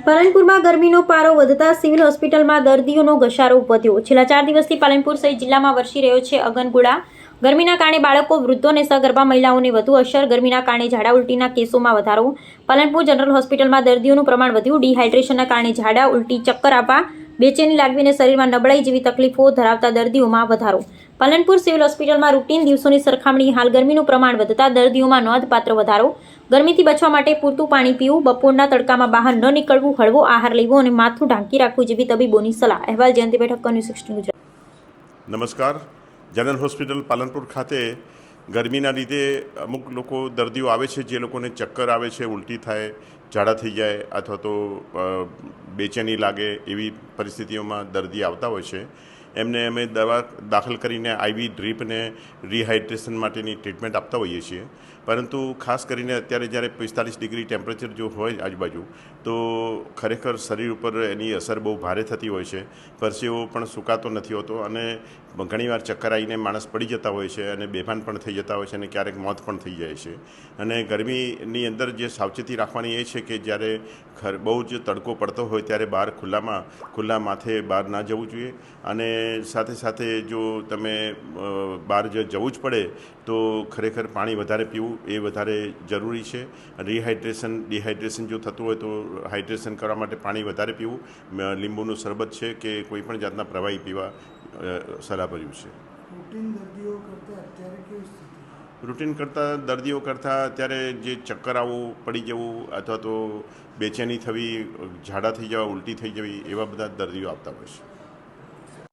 પાલનપુરમાં ગરમીનો પારો વધતા સિવિલ હોસ્પિટલમાં દર્દીઓનો ઘસારો વધ્યો। છેલ્લા 4 દિવસથી પાલનપુર સહિત જિલ્લામાં વરસી રહ્યો છે અગનગોળા। ગરમીના કારણે બાળકો, વૃદ્ધો અને સગર્ભા મહિલાઓને વધુ અસર। ગરમીના કારણે ઝાડા ઉલટીના કેસોમાં વધારો। પાલનપુર જનરલ હોસ્પિટલમાં દર્દીઓનું પ્રમાણ વધ્યું। ડિહાઇડ્રેશનના કારણે ઝાડા ઉલટી, ચક્કર આવવા, બેચેની લાગવી અને શરીરમાં નબળાઈ જેવી તકલીફો ધરાવતા દર્દીઓમાં વધારો। પાલનપુર સિવિલ હોસ્પિટલમાં રૂટીન દિવસોની સરખામણી હાલ ગરમીનું પ્રમાણ વધતા દર્દીઓમાં નોંધપાત્ર વધારો। ગરમીથી બચવા માટે પૂરતું પાણી પીવું, બપોરના તડકામાં બહાર ન નીકળવું, હળવો આહાર લેવો અને માથું ઢાંકી રાખવું જેવી તબીબોની સલાહ। અહેવાલ જયંતિભાઈ ઠક્કર, ન્યૂઝ 16 ગુજરાત। નમસ્કાર। જનરલ હોસ્પિટલ પાલનપુર ખાતે ગરમીના લીધે અમુક લોકો દર્દીઓ આવે છે જે લોકોને ચક્કર આવે છે, ઉલટી થાય, ઝાડા થઈ જાય અથવા તો બેચેની લાગે એવી પરિસ્થિતિઓમાં દર્દી આવતા હોય છે। એમને અમે દવા દાખલ કરીને આઈવી ડ્રીપ અને રિહાઇડ્રેશન માટેની ટ્રીટમેન્ટ આપતા હોઈએ છીએ। પરંતુ ખાસ કરીને અત્યારે જ્યારે 45 ડિગ્રી ટેમ્પરેચર જો હોય આજુબાજુ, તો ખરેખર શરીર ઉપર એની અસર બહુ ભારે થતી હોય છે। પરસેવો પણ સુકાતો નથી હોતો અને ઘણીવાર ચક્કર આવીને માણસ પડી જતા હોય છે અને બેભાન પણ થઈ જતા હોય છે અને ક્યારેક મોત પણ થઈ જાય છે। અને ગરમીની અંદર જે સાવચેતી રાખવાની એ છે કે જ્યારે બહુ જ તડકો પડતો હોય ત્યારે બહાર ખુલ્લા માથે બહાર ના જવું જોઈએ। અને સાથે સાથે જો તમે બહાર જવું જ પડે તો ખરેખર પાણી વધારે પીવું એ વધારે જરૂરી છે। ડિહાઇડ્રેશન જો થતું હોય તો હાઇડ્રેશન કરવા માટે પાણી વધારે પીવું, લીંબુનું શરબત છે કે કોઈ પણ જાતના પ્રવાહી પીવા સલાહભર્યું છે। રૂટીન દર્દીઓ કરતાં અત્યારે જે ચક્કર આવવું, પડી જવું અથવા તો બેચેની થવી, ઝાડા થઈ જવા, ઉલટી થઈ જવી એવા બધા દર્દીઓ આવતા હોય છે।